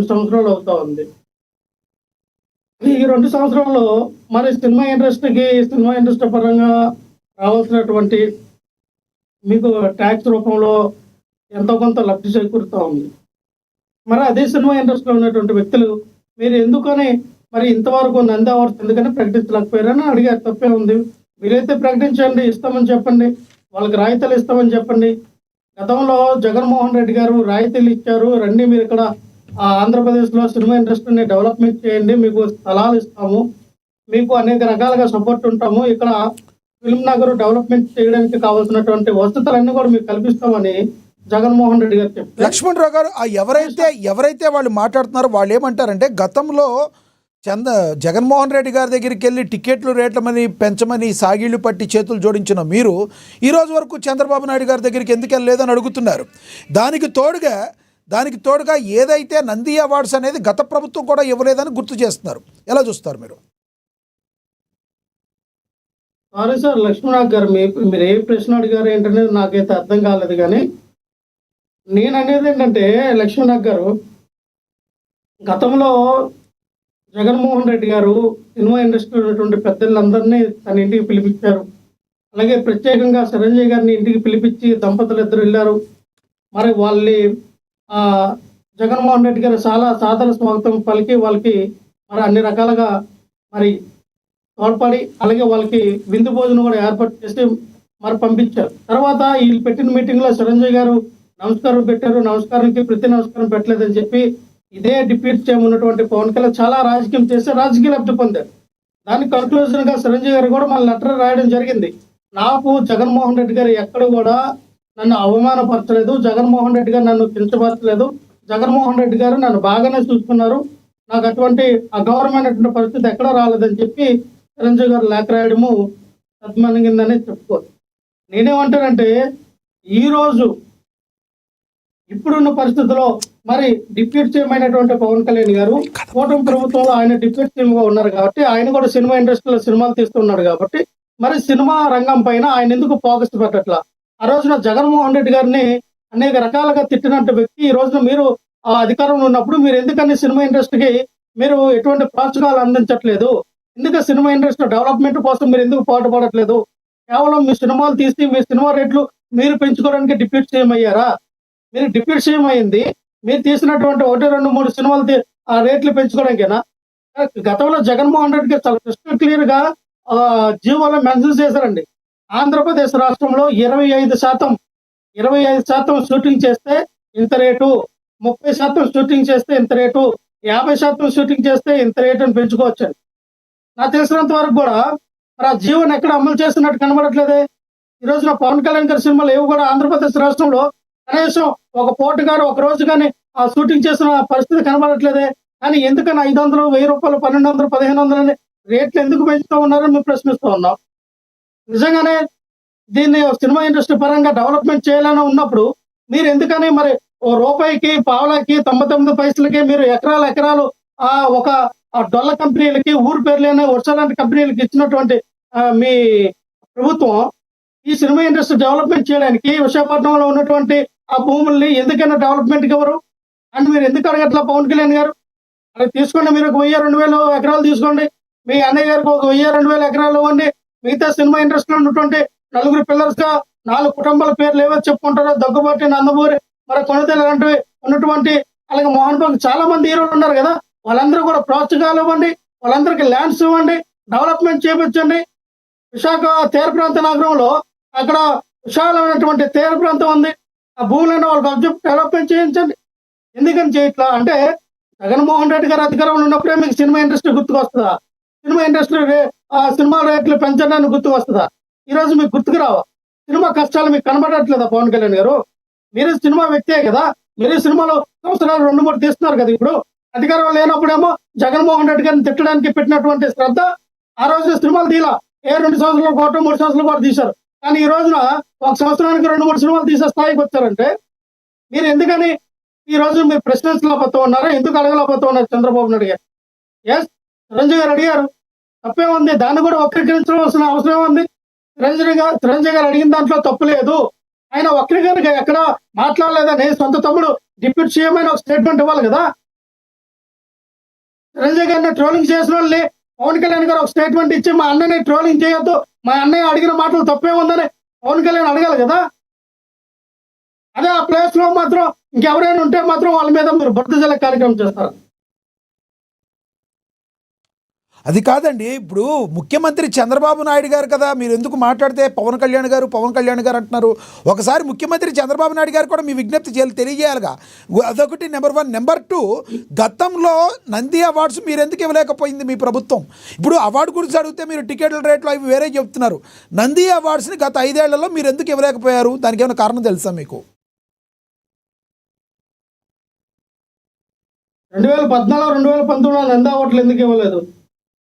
సంవత్సరాలు అవుతా ఉంది. ఈ 2 సంవత్సరాల్లో మరి సినిమా ఇండస్ట్రీ పరంగా రావాల్సినటువంటి మీకు టాక్స్ రూపంలో ఎంతో కొంత లబ్ధి చేకూరుతా ఉంది. మరి అదే సినిమా ఇండస్ట్రీలో ఉన్నటువంటి వ్యక్తులు మీరు ఎందుకని మరి ఇంతవరకు నంది అవార్డ్స్ ఎందుకని ప్రకటించలేకపోయారని అడిగారు. తప్పే ఉంది. వీలైతే ప్రకటించండి, ఇస్తామని చెప్పండి. వాళ్ళకి రాయితీలు ఇస్తామని చెప్పండి. గతంలో జగన్మోహన్ రెడ్డి గారు రాయితీలు ఇచ్చారు. రండి మీరు ఇక్కడ ఆంధ్రప్రదేశ్‌లో సినిమా ఇండస్ట్రీని డెవలప్‌మెంట్ చేయండి. మీకు స్థలాలు ఇస్తాము. మీకు అనేక రకాలుగా సపోర్ట్ ఉంటాము. ఇక్కడ ఫిల్మ్ నగర్ డెవలప్‌మెంట్ చేయడానికి కావాల్సినటువంటి వసతులన్నీ కూడా మీకు కల్పిస్తామని జగన్మోహన్ రెడ్డి గారు చెప్తే లక్ష్మణరావు గారు ఎవరైతే వాళ్ళు మాట్లాడుతున్నారో వాళ్ళు ఏమంటారంటే గతంలో జగన్మోహన్ రెడ్డి గారి దగ్గరికి వెళ్ళి టికెట్లు రేట్లమని పెంచమని సాగిళ్లు పట్టి చేతులు జోడించిన మీరు ఈరోజు వరకు చంద్రబాబు నాయుడు గారి దగ్గరికి ఎందుకు వెళ్ళలేదని అడుగుతున్నారు. దానికి తోడుగా ఏదైతే నంది అవార్డ్స్ అనేది గత ప్రభుత్వం కూడా ఇవ్వలేదని గుర్తు చేస్తున్నారు. ఎలా చూస్తారు మీరు? సారీ సార్ లక్ష్మణరావు గారు, మీరు ఏ ప్రశ్న అడిగారు ఏంటనేది నాకైతే అర్థం కాలేదు. కానీ నేను అనేది ఏంటంటే లక్ష్మణరావు గారు, గతంలో జగన్మోహన్ రెడ్డి గారు సినిమా ఇండస్ట్రీలో ఉన్నటువంటి పెద్దలందరినీ తన ఇంటికి పిలిపించారు. అలాగే ప్రత్యేకంగా చిరంజీవి గారిని ఇంటికి పిలిపించి దంపతులు ఇద్దరు వెళ్ళారు. మరి వాళ్ళని జగన్మోహన్ రెడ్డి గారు చాలా సాదర స్వాగతం పలికి వాళ్ళకి మరి అన్ని రకాలుగా మరి తోడ్పడి అలాగే వాళ్ళకి విందు భోజనం కూడా ఏర్పాటు చేసి మరి పంపించారు. తర్వాత వీళ్ళు పెట్టిన మీటింగ్లో చిరంజీవి గారు నమస్కారం పెట్టారు. నమస్కారానికి ప్రతి నమస్కారం పెట్టలేదని చెప్పి ఇదే డిప్యూటీ సీఎం ఉన్నటువంటి పవన్ కళ్యాణ్ చాలా రాజకీయం చేసి రాజకీయ లబ్ధి పొందారు. దానికి కన్క్లూజన్ గా చిరంజీవి గారు కూడా మన లెటర్ రాయడం జరిగింది. నాకు జగన్మోహన్ రెడ్డి గారు ఎక్కడ కూడా నన్ను అవమానపరచలేదు, జగన్మోహన్ రెడ్డి గారు నన్ను కించపరచలేదు, జగన్మోహన్ రెడ్డి గారు నన్ను బాగానే చూసుకున్నారు, నాకు అటువంటి అగౌరవమైనటువంటి పరిస్థితి ఎక్కడా రాలేదని చెప్పి చిరంజీవి గారు లేఖ రాయడము సద్మణిగిందని చెప్పుకోవచ్చు. నేనేమంటానంటే ఈరోజు ఇప్పుడున్న పరిస్థితుల్లో మరి డిప్యూటీ సీఎం అయినటువంటి పవన్ కళ్యాణ్ గారు కూటమి ప్రభుత్వంలో ఆయన డిప్యూటీ సీఎం గా ఉన్నారు కాబట్టి ఆయన కూడా సినిమా ఇండస్ట్రీలో సినిమాలు తీస్తున్నాడు కాబట్టి మరి సినిమా రంగం పైన ఆయన ఎందుకు ఫోకస్ పెట్టట్లా? ఆ రోజున జగన్మోహన్ రెడ్డి గారిని అనేక రకాలుగా తిట్టినట్టు వ్యక్తి ఈ రోజున మీరు ఆ అధికారంలో ఉన్నప్పుడు మీరు ఎందుకని సినిమా ఇండస్ట్రీకి మీరు ఎటువంటి ప్రోత్సాహాలు అందించట్లేదు? ఎందుకు సినిమా ఇండస్ట్రీ డెవలప్మెంట్ కోసం మీరు ఎందుకు పాటుపడట్లేదు? కేవలం మీ సినిమాలు తీసి మీ సినిమా రేట్లు మీరు పెంచుకోవడానికి డిప్యూటీ సీఎం అయ్యారా? మీరు డిప్యూటీ సీఎం అయింది మీరు తీసినటువంటి 1, 2, 3 సినిమాలు ఆ రేట్లు పెంచుకోవడానికేనా? గతంలో జగన్మోహన్ రెడ్డి గారు చాలా క్రిస్టల్ క్లియర్ గా జీవోలో మెన్షన్ చేశారండి. ఆంధ్రప్రదేశ్ రాష్ట్రంలో 25% షూటింగ్ చేస్తే ఇంత రేటు, 30% షూటింగ్ చేస్తే ఇంత రేటు, 50% షూటింగ్ చేస్తే ఇంత రేటు అని పెంచుకోవచ్చండి. నాకు తెలిసినంత వరకు కూడా మరి ఆ జీవోని ఎక్కడ అమలు చేస్తున్నట్టు కనబడట్లేదే. ఈ రోజున పవన్ కళ్యాణ్ గారి సినిమాలు ఏవి కూడా ఆంధ్రప్రదేశ్ రాష్ట్రంలో కనీసం ఒక పూట గారు ఒక రోజు కానీ ఆ షూటింగ్ చేసిన పరిస్థితి కనబడట్లేదే. కానీ ఎందుకని 500, 1000 రూపాయలు, 1200, 1500 అని రేట్లు ఎందుకు పెంచుతూ ఉన్నారని మేము ప్రశ్నిస్తూ ఉన్నాం. నిజంగానే దీన్ని సినిమా ఇండస్ట్రీ పరంగా డెవలప్మెంట్ చేయాలని ఉన్నప్పుడు మీరు ఎందుకని మరి ఓ రూపాయికి, పావలాకి, 99 పైసలకి మీరు ఎకరాలు ఒక డొల్ల కంపెనీలకి, ఊరు పేర్లేని వర్షాలాంటి కంపెనీలకి ఇచ్చినటువంటి మీ ప్రభుత్వం ఈ సినిమా ఇండస్ట్రీ డెవలప్మెంట్ చేయడానికి విశాఖపట్నంలో ఉన్నటువంటి ఆ భూముల్ని ఎందుకైనా డెవలప్మెంట్కి ఎవరు అండ్ మీరు ఎందుకు అడగట్లా పవన్ కళ్యాణ్ గారు? అలా తీసుకోండి, మీరు 1000-2000 ఎకరాలు తీసుకోండి, మీ అన్నయ్య గారికి 1000-2000 ఎకరాలు ఇవ్వండి. మిగతా సినిమా ఇండస్ట్రీలో ఉన్నటువంటి 4 పిల్లర్స్ గా 4 కుటుంబాల పేర్లు ఏవో చెప్పుకుంటారో దగ్గుబాటి, నందమూరి, మరి కొనతేలు లాంటివి ఉన్నటువంటి అలాగే మోహన్ బాబు చాలా మంది హీరోలు ఉన్నారు కదా, వాళ్ళందరూ కూడా ప్రోత్సాహాలు ఇవ్వండి, వాళ్ళందరికీ ల్యాండ్స్ ఇవ్వండి, డెవలప్మెంట్ చేయించండి. విశాఖ తీర ప్రాంత నగరంలో అక్కడ విశాలమైనటువంటి తీర ప్రాంతం ఉంది, ఆ భూములను వాళ్ళకి డెవలప్మెంట్ చేయించండి. ఎందుకని చేయట్లా అంటే జగన్మోహన్ రెడ్డి గారు అధికారంలో ఉన్నప్పుడే మీకు సినిమా ఇండస్ట్రీ గుర్తుకు వస్తుందా? సినిమా ఇండస్ట్రీ సినిమా రేట్లు పెంచడానికి గుర్తుకు వస్తుందా? ఈ రోజు మీకు గుర్తుకు రావా? సినిమా కష్టాలు మీకు కనబడట్లేదా పవన్ కళ్యాణ్ గారు? మీరు సినిమా వ్యక్తే కదా, మీరు సినిమాలో సంవత్సరాలు 2-3 తీస్తున్నారు కదా. ఇప్పుడు అధికారం లేనప్పుడేమో జగన్మోహన్ రెడ్డి గారిని తిట్టడానికి పెట్టినటువంటి శ్రద్ధ ఆ రోజు సినిమాలు తీలా 2 సంవత్సరాల కోట 3 సంవత్సరాల కోట తీశారు. కానీ ఈ రోజున ఒక సంవత్సరానికి 2-3 సినిమాలు తీసే స్థాయికి వచ్చారంటే మీరు ఎందుకని ఈ రోజు మీరు ప్రశ్నించలేకపోతూ ఉన్నారా? ఎందుకు అడగలేకపోతూ ఉన్నారు చంద్రబాబు నాయుడు గారు? ఎస్, చిరంజీవి గారు అడిగారు, తప్పే ఉంది, దాన్ని కూడా వక్రీకరించవలసిన అవసరం ఉంది. చిరంజీవి గారు అడిగిన దాంట్లో తప్పు లేదు. ఆయన వక్రీకరణ ఎక్కడ మాట్లాడలేదని సొంత తమ్ముడు డిప్యూటీ సీఎం అయిన ఒక స్టేట్మెంట్ ఇవ్వాలి కదా. చిరంజీవి గారిని ట్రోలింగ్ చేసిన వాళ్ళని పవన్ కళ్యాణ్ గారు ఒక స్టేట్మెంట్ ఇచ్చి మా అన్నని ట్రోలింగ్ చేయొద్దు, మా అన్నయ్య అడిగిన మాటలు తప్పే ఉందని పవన్ కళ్యాణ్ అడగాలి కదా. అదే ఆ ప్లేస్ లో మాత్రం ఇంకెవరైనా ఉంటే మాత్రం వాళ్ళ మీద మీరు బురద జల్లే కార్యక్రమం చేస్తారు. అది కాదండి, ఇప్పుడు ముఖ్యమంత్రి చంద్రబాబు నాయుడు గారు కదా, మీరు ఎందుకు మాట్లాడితే పవన్ కళ్యాణ్ గారు అంటున్నారు. ఒకసారి ముఖ్యమంత్రి చంద్రబాబు నాయుడు గారు కూడా మీ విజ్ఞప్తి తెలియజేయాలిగా. అదొకటి నెంబర్ 1. నెంబర్ 2, గతంలో నంది అవార్డ్స్ మీరు ఎందుకు ఇవ్వలేకపోయింది మీ ప్రభుత్వం? ఇప్పుడు అవార్డు గురించి అడిగితే మీరు టికెట్ల రేట్లు అవి వేరే చెప్తున్నారు. నంది అవార్డ్స్ని గత 5 ఏళ్లలో మీరు ఎందుకు ఇవ్వలేకపోయారు? దానికి ఏమైనా కారణం తెలుసా మీకు? 2014, 2019 నంది అవార్డులు ఎందుకు ఇవ్వలేదు?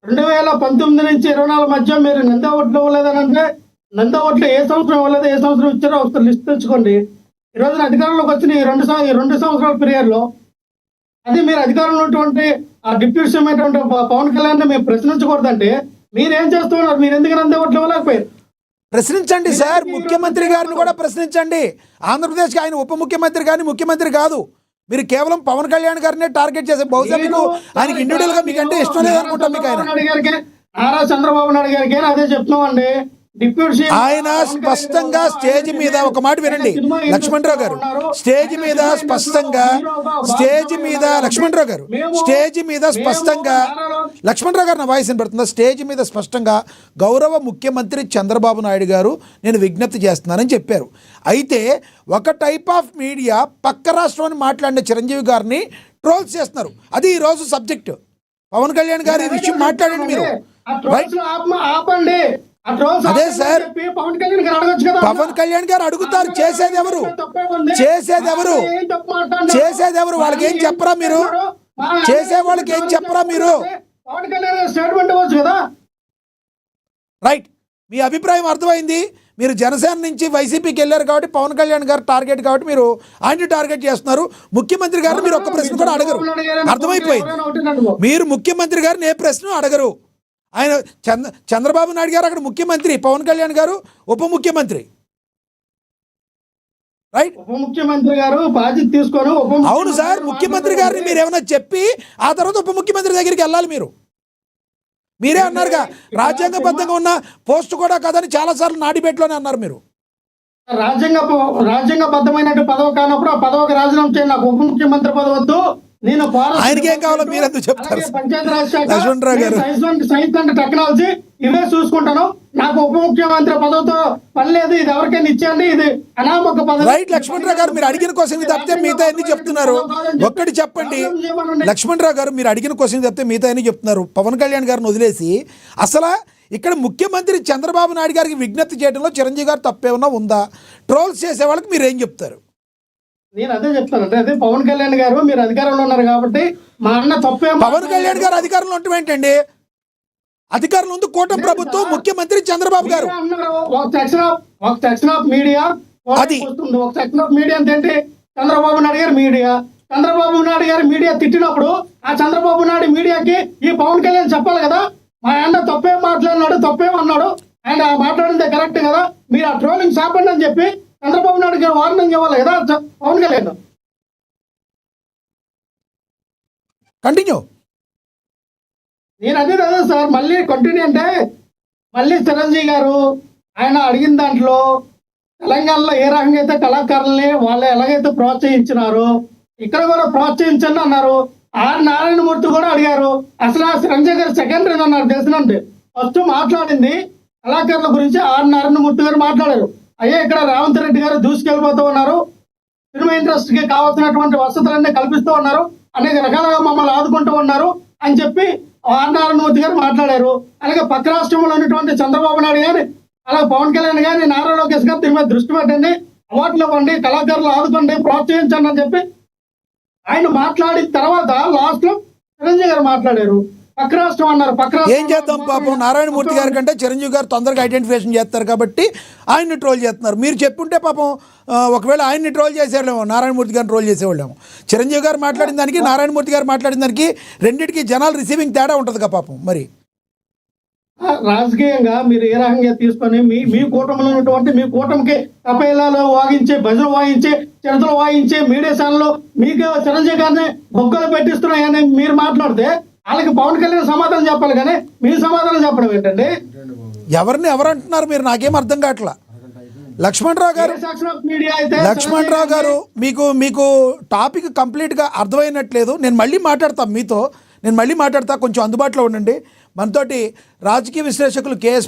2019 నుంచి 24 మధ్య మీరు నంది అవార్డులు ఇవ్వలేదని అంటే నంది అవార్డులు ఏ సంవత్సరం ఇవ్వలేదు, ఏ సంవత్సరం ఇచ్చారో ఒకసారి లిస్ట్ తెచ్చుకోండి. ఈ రోజున అధికారంలోకి వచ్చిన ఈ 2 సంవత్సరాల పీరియడ్ లో అది మీరు అధికారంలో ఉన్నటువంటి ఆ డిప్యూటీ సీఎం అయినటువంటి పవన్ కళ్యాణ్ మేము ప్రశ్నించకూడదంటే మీరేం చేస్తున్నారు? మీరు ఎందుకు నంది అవార్డులు ఇవ్వలేకపోయారు? ప్రశ్నించండి సార్, ముఖ్యమంత్రి గారిని కూడా ప్రశ్నించండి. ఆంధ్రప్రదేశ్కి ఆయన ఉప ముఖ్యమంత్రి కానీ ముఖ్యమంత్రి కాదు. మీరు కేవలం పవన్ కళ్యాణ్ గారినే టార్గెట్ చేసే, బహుశా మీకు ఆయనకి ఇండివిజువల్ గా మీకు అంటే ఇష్టం లేదనుకుంటా. మీకు నారా చంద్రబాబు నాయుడు గారికి అదే చెప్తున్నామండి. ఆయన స్పష్టంగా స్టేజ్ మీద ఒక మాట వినండి లక్ష్మణరావు గారు, స్టేజ్ మీద స్పష్టంగా లక్ష్మణరావు గారు నా వాయిస్ వినపడుతుందా? స్టేజ్ మీద స్పష్టంగా గౌరవ ముఖ్యమంత్రి చంద్రబాబు నాయుడు గారు నేను విజ్ఞప్తి చేస్తున్నానని చెప్పారు. అయితే ఒక టైప్ ఆఫ్ మీడియా పక్క రాష్ట్రాన్ని మాట్లాడిన చిరంజీవి గారిని ట్రోల్స్ చేస్తున్నారు. అది ఈరోజు సబ్జెక్టు. పవన్ కళ్యాణ్ గారు ఈ విషయం మాట్లాడండి మీరు. ఆపండి. అదే సార్, పవన్ కళ్యాణ్ గారు అడుగుతారు, చేసేది ఎవరు? వాళ్ళకి ఏం చెప్పరా మీరు? చేసే వాళ్ళకి ఏం చెప్పరా మీరు? రైట్, మీ అభిప్రాయం అర్థమైంది. మీరు జనసేన నుంచి వైసీపీకి వెళ్ళారు కాబట్టి పవన్ కళ్యాణ్ గారు టార్గెట్ కాబట్టి మీరు ఆయన్ని టార్గెట్ చేస్తున్నారు. ముఖ్యమంత్రి గారిని మీరు ఒక్క ప్రశ్న కూడా అడగరు. అర్థమైపోయింది. మీరు ముఖ్యమంత్రి గారిని ఏ ప్రశ్న అడగరు. ఆయన చంద్రబాబు నాయుడు గారు అక్కడ ముఖ్యమంత్రి, పవన్ కళ్యాణ్ గారు ఉప ముఖ్యమంత్రి. రైట్, ఉప ముఖ్యమంత్రి గారు బాధ్యత తీసుకొని అవును సార్, ముఖ్యమంత్రి గారిని మీరు ఏమైనా చెప్పి ఆ తర్వాత ఉప ముఖ్యమంత్రి దగ్గరికి వెళ్ళాలి. మీరే అన్నారుగా రాజ్యాంగబద్ధంగా ఉన్న పోస్ట్ కూడా కదని చాలాసార్లు నా డిబేట్లోనే అన్నారు మీరు. రాజ్యాంగబద్ధమైన పదవి కానప్పుడు ఆ పదవికి రాజీనామా చేయండి. నాకు ఉప ముఖ్యమంత్రి పదవి వద్దు. నేను ఆయనకి ఏం కావాలో మీరు ఎందుకు చెప్తారు? పంచాయతీరాజ్ శాఖ, లక్ష్మణరావు గారు, సైన్స్ అండ్ టెక్నాలజీ ఇవే చూసుకుంటాను. నాకు ఉప ముఖ్యమంత్రి పదవితో పని లేదు. ఇది ఎవరికైనా ఇచ్చేయండి, ఇది అనామక పదవి. రైట్ లక్ష్మణరావు గారు, మీరు అడిగిన క్వశ్చన్ తప్పితే మిగతా ఎన్ని చెప్తున్నారు? ఒక్కటి చెప్పండి లక్ష్మణరావు గారు, మీరు అడిగిన క్వశ్చన్ తప్పితే మిగతా ఎన్ని చెప్తున్నారు? పవన్ కళ్యాణ్ గారిని వదిలేసి అసలు ఇక్కడ ముఖ్యమంత్రి చంద్రబాబు నాయుడు గారికి విజ్ఞప్తి చేయడంలో చిరంజీవి గారు తప్పేమన్నా ఉందా? ట్రోల్స్ చేసే వాళ్ళకి మీరు ఏం చెప్తారు? నేను అదే చెప్తాను. అంటే అదే పవన్ కళ్యాణ్ గారు మీరు అధికారంలో ఉన్నారు కాబట్టి మా అన్న తప్పే. పవన్ కళ్యాణ్ గారు అధికారంలో ఉండటం ఏంటండి? అధికారంలో ఉంది కూటమి ప్రభుత్వం, ముఖ్యమంత్రి చంద్రబాబు గారు. ఒక సెక్షన్ ఆఫ్ మీడియా అది ఒక సెక్షన్ ఆఫ్ మీడియా ఏంటి? చంద్రబాబు నాయుడు గారు మీడియా. చంద్రబాబు నాయుడు గారు మీడియా తిట్టినప్పుడు ఆ చంద్రబాబు నాయుడు మీడియాకి ఈ పవన్ కళ్యాణ్ చెప్పాలి కదా, మా అన్న తప్పేం మాట్లాడినాడు, తప్పేమన్నాడు, ఆయన మాట్లాడిందే కరెక్ట్ కదా, మీరు ఆ ట్రోలింగ్ సాపండి అని చెప్పి చంద్రబాబు నాయుడు గారు వార్నింగ్ ఇవ్వాలి కదా పవన్ కళ్యాణ్. కంటిన్యూ. నేను అదే సార్, మళ్ళీ కంటిన్యూ అంటే మళ్ళీ చిరంజీవి గారు ఆయన అడిగిన దాంట్లో తెలంగాణలో ఏ రకంగా అయితే కళాకారుల్ని వాళ్ళు ఎలాగైతే ప్రోత్సహించినారో ఇక్కడ కూడా ప్రోత్సహించండి అన్నారు. ఆర్ నారాయణమూర్తి కూడా అడిగారు. అసలు ఆ చిరంజీవి గారు సెకండరీ అన్నారు తెలిసినండి. ఫస్ట్ మాట్లాడింది కళాకారుల గురించి ఆర్ నారాయణమూర్తి గారు మాట్లాడారు. అయ్యే ఇక్కడ రేవంత్ రెడ్డి గారు దూసుకెళ్ళిపోతూ ఉన్నారు, సినిమా ఇండస్ట్రీకి కావాల్సినటువంటి వసతులన్నీ కల్పిస్తూ ఉన్నారు, అనేక రకాలుగా మమ్మల్ని ఆదుకుంటూ ఉన్నారు అని చెప్పి ఆర్ నారాయణమూర్తి గారు మాట్లాడారు. అలాగే పక్క రాష్ట్రంలో ఉన్నటువంటి చంద్రబాబు నాయుడు గారు, అలాగే పవన్ కళ్యాణ్ గారిని, నారా లోకేష్ గారు దీని మీద దృష్టి పెట్టండి, అవార్డులు ఇవ్వండి, కళాకారులు ఆదుకోండి, ప్రోత్సహించండి అని చెప్పి ఆయన మాట్లాడిన తర్వాత లాస్ట్ లో చిరంజీవి గారు మాట్లాడారు. పక్క రాష్ట్రం అన్నారు. ఏం చేద్దాం పాపం, నారాయణమూర్తి గారి కంటే చిరంజీవి గారు తొందరగా ఐడెంటిఫికేషన్ చేస్తారు కాబట్టి ఆయన్ని ట్రోల్ చేస్తున్నారు. మీరు చెప్పుంటే పాపం ఒకవేళ ఆయన్ని ట్రోల్ చేసేవాళ్ళేమో, నారాయణమూర్తి గారిని ట్రోల్ చేసేవాళ్ళేమో. చిరంజీవి గారు మాట్లాడిన దానికి నారాయణమూర్తి గారు మాట్లాడిన దానికి రెండింటికి జనాలు రిసీవింగ్ తేడా ఉంటుంది కదా పాపం. మరి రాజకీయంగా మీరు ఏ రకంగా తీసుకొని మీ కూటమిలో ఉన్నటువంటి మీ కూటమికి తపేలాలో వాయించే, భజన వాయించే, చిరతలు వాయించే మీడియా ఛానల్లో మీకు చిరంజీవి గారిని బొగ్గలు పెట్టిస్తున్నాయని మీరు మాట్లాడితే వాళ్ళకి పవన్ కళ్యాణ్ సమాధానం చెప్పాలి కానీ మీరు సమాధానం చెప్పడం ఏంటండి? ఎవరిని ఎవరు అంటున్నారు మీరు? నాకేం అర్థం కావట్లా. లక్ష్మణరావు గారు, మీడియా అయితే లక్ష్మణరావు గారు, మీకు టాపిక్ కంప్లీట్గా అర్థమైనట్లేదు. నేను మళ్ళీ మాట్లాడతాను మీతో, కొంచెం అందుబాటులో ఉండండి. మనతోటి రాజకీయ విశ్లేషకులు కేఎస్